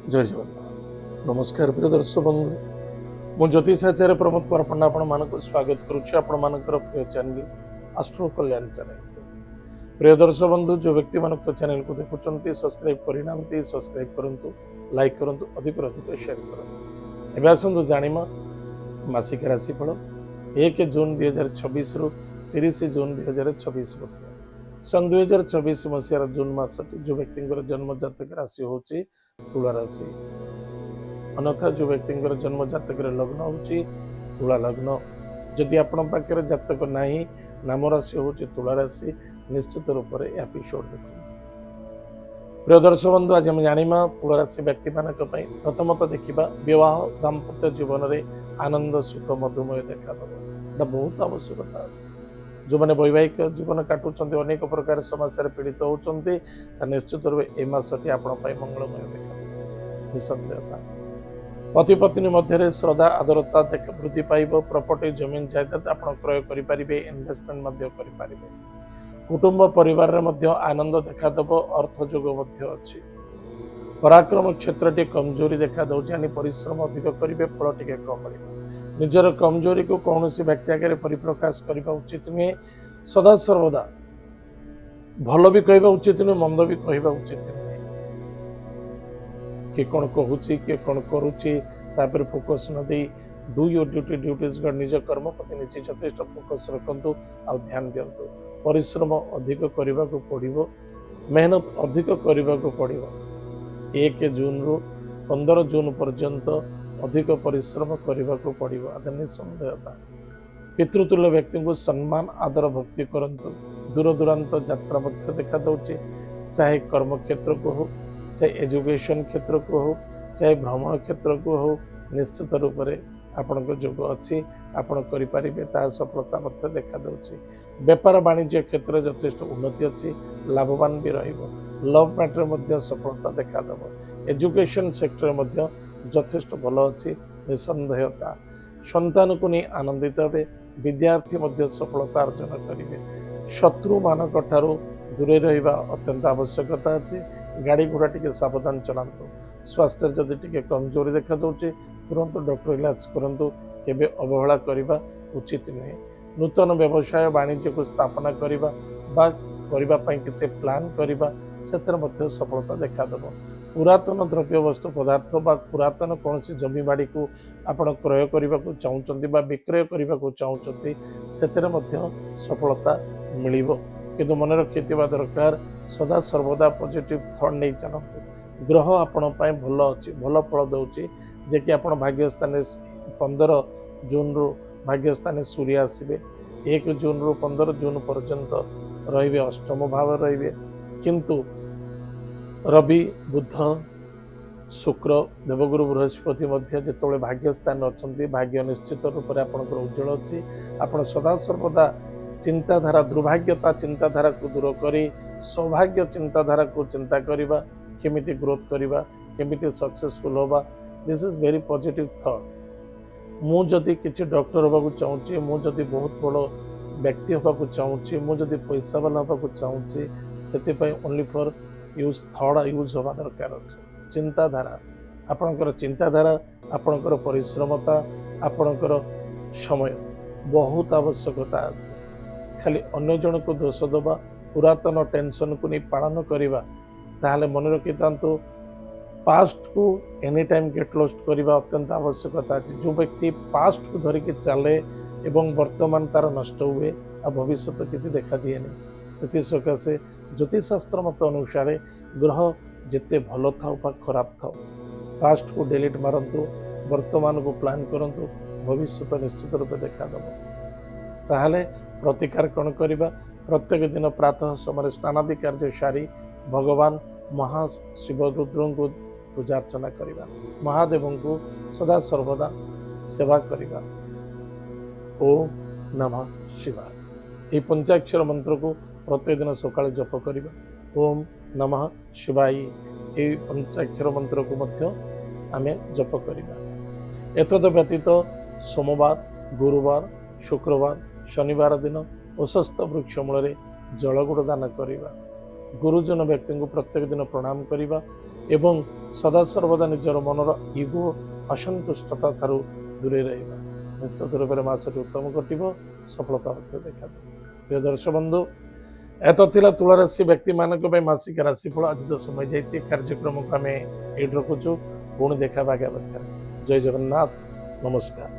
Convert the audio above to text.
जय जगन्नाथ नमस्कार प्रिय दर्शक बंधु मु ज्योतिषाचार्य प्रमोद परपंडा आपण मानक स्वागत करुच्ची आपण मानकर प्रिय चैनल आस्ट्रो कल्याण चैनल। प्रिय दर्शक बंधु जो व्यक्ति मान चैनल को देखुंत सब्सक्राइब करना सब्सक्राइब करूँ लाइक करूँ अधिक शेयर करूँ। एवं आसतु जानिमा मासिक राशिफल 1 जून 2026 रु 30 जून 2026 मसीहा सन 2024 मसीहार जून मासटी जो व्यक्ति जन्म जातक राशि हूँ तुला राशि। अन्यथा जो व्यक्ति जन्म जातक लग्न हूँ तुला लग्न। जदि आपण पाखे जातक नहीं नाम राशि हूँ तुला राशि निश्चित रूप से एपिसोड देखो। प्रिय दर्शक बंधु आज आम जाना तुला राशि व्यक्ति मान प्रथमतः देखा विवाह दाम्पत्य जीवन में आनंद सुख मधुमय देखा बहुत आवश्यकता अच्छी। जो मैंने वैवाहिक जीवन काटुंट अनेक प्रकार समस्या पीड़ित होती निश्चित रूप ए मसटी आपण मंगलमय देखा निसंदेहता। पति पत्नी मध्य श्रद्धा आदरता वृद्धि पाइब। प्रॉपर्टी जमीन जायदाद आप क्रय करें इन्वेस्टमेंट करें। कुटुंब परिवार में आनंद देखादेव अर्थ जोग अच्छी। पराक्रम क्षेत्र टी कमजोरी देखा दौर परिश्रम अधिक करेंगे फल टे कम मिले। निजर कमजोरी को कौन व्यक्ति आगे परिप्रकाश करने उचित नुहे। सदा सर्वदा भल भी कहवा उचित नुहे मंद भी कहवा उचित नुहे। किए कौन कहूँ किए कौन करुच्ची फोकस न they do your duty duties निज कर्म प्रति निजे यथेष्ट फोकस रखु आ ध्यान दिंतु। परिश्रम अधिक करने को पड़ो मेहनत अधिक करने को पड़ो। 1 जून रु 15 जून पर्यंत अधिक परिश्रम करने को पड़ो आदि निसंदेहता। पितृतुल्य व्यक्ति को सम्मान आदर भक्ति करंतु। दूर दूरांत यात्रा देखा दौचे चाहे कर्म क्षेत्र को हो चाहे एजुकेशन क्षेत्र को हो चाहे भ्रमण क्षेत्र को हो निश्चित रूप से आपण जोग अच्छी आपण करें सफलता देखा दौचे। व्यापार वाणिज्य क्षेत्र में यथेष्ट उन्नति अच्छी लाभवान भी लव मैटर सफलता देखा देव। एजुकेशन सेक्टर में यथेष्ट भल अच्छी निसंदेहता। संतान को नहीं आनंदित हे विद्यार्थी सफलता अर्जन करेंगे। शत्रु मानक ठारू दूरे रहिबा अत्यंत आवश्यकता अच्छी। गाड़ी घोड़ा टी सावधान चलातु। स्वास्थ्य जदि टी कमजोरी देखा दौचे तुरंत डॉक्टर इलाज करंतु केबे अवहेला करने उचित नुहे। नूतन व्यवसाय वाणिज्य को स्थापना करने किसी प्लान करने से सफलता देखा देव। पुरातन द्रव्य वस्तु पदार्थ बा पुरातन कौन जमी बाड़ी को आपण क्रय करने को चाहते विक्रय करने को चाहते से सफलता मिल। किंतु मन रखि दरकार सदा सर्वदा पॉजिटिव थॉट नहीं चलते। ग्रह आपण भल अच्छी भल फल दौर जे कि आप भाग्यस्थान 15 जून रु भाग्यस्थान सूर्य आसवे 1 जून रु 15 जून पर्यंत रे अष्टम भाव रे। किंतु रवि बुध शुक्र देवगुरु बृहस्पति जो भाग्यस्थान अच्छा भाग्य निश्चित रूप से आपंकर उज्जवल अच्छी। आप सदा सर्वदा चिंताधारा दुर्भाग्यता चिंताधारा को दूर कर सौभाग्य चिंताधारा को चिंता करवा केमिति ग्रोथ करवा केमिति सक्सेसफुल होगा this is very positive thought. मु जदि किसी डॉक्टर होगा चाहूँगी मुझे बहुत बड़ व्यक्ति होगा चाहूँगी मुझे पैसा वाला होगा चाहूँगी से only for use thought use होगा दरकार अच्छे। चिंताधारा आपणकर चिंताधारा आपणकर परिश्रमता आपणकर समय बहुत आवश्यकता अच्छे। खाली अन्य जन को दोष दबा पुरातन टेंशन को नहीं पालन करवा ताहले मन रखि था पास्ट को एनी टाइम गेट लॉस्ट करवा अत्यंत आवश्यकता अच्छी। जो व्यक्ति पास्ट को धरिकी चले एवं वर्तमान तार नष्ट हुए आ भविष्य किसी देखा दिए नहीं से सकाशे ज्योतिषशास्त्र मत अनुसार ग्रह जिते भल था खराब था पास्ट को डिलीट मारंतु वर्तमान को प्लान करंतु भविष्य निश्चित रूप देखा देव। ताहले प्रतिकार कौन करवा प्रत्येक दिन प्रातः समय स्नानादि कार्य सारी भगवान महाशिव रुद्र को पूजा अर्चना करवा महादेव को सदा सर्वदा सेवा करवा। ओम नमः शिवाय ये पंचाक्षर मंत्र को प्रत्येक दिन सकाଳେ जप करवा। ओम नमः शिवाय ये पंचाक्षर मंत्र को आमे जप करवा। एतद व्यतीत सोमवार गुरुवार शुक्रवार शनिवार दिन उशस्थ वृक्ष मूल जलगुड़ दान करवा। गुरुजन व्यक्ति को प्रत्येक दिन प्रणाम करवा ଏବଂ ସଦାସର୍ବଦା ନିଜର ମନର ଇଗୋ ଅସନ୍ତୁଷ୍ଟତା ଠାରୁ ଦୂରେଇ ରହିବା। ନିଶ୍ଚିତ ରୂପରେ ମାସଟି ଉତ୍ତମ କଟିବ, ସଫଳତା ମଧ୍ୟ ଦେଖାଦେବ। ପ୍ରିୟ ଦର୍ଶକ ବନ୍ଧୁ, ଏତ ଥିଲା ତୁଳା ରାଶି ବ୍ୟକ୍ତିମାନଙ୍କ ପାଇଁ ମାସିକ ରାଶିଫଳ। ଆଜି ତ ସମୟ ଯାଇଛି, କାର୍ଯ୍ୟକ୍ରମକୁ ଆମେ ଏଇଠି ରଖୁଛୁ। ପୁଣି ଦେଖା ହେବା ଆଗାମୀ। ଜୟ ଜଗନ୍ନାଥ, ନମସ୍କାର।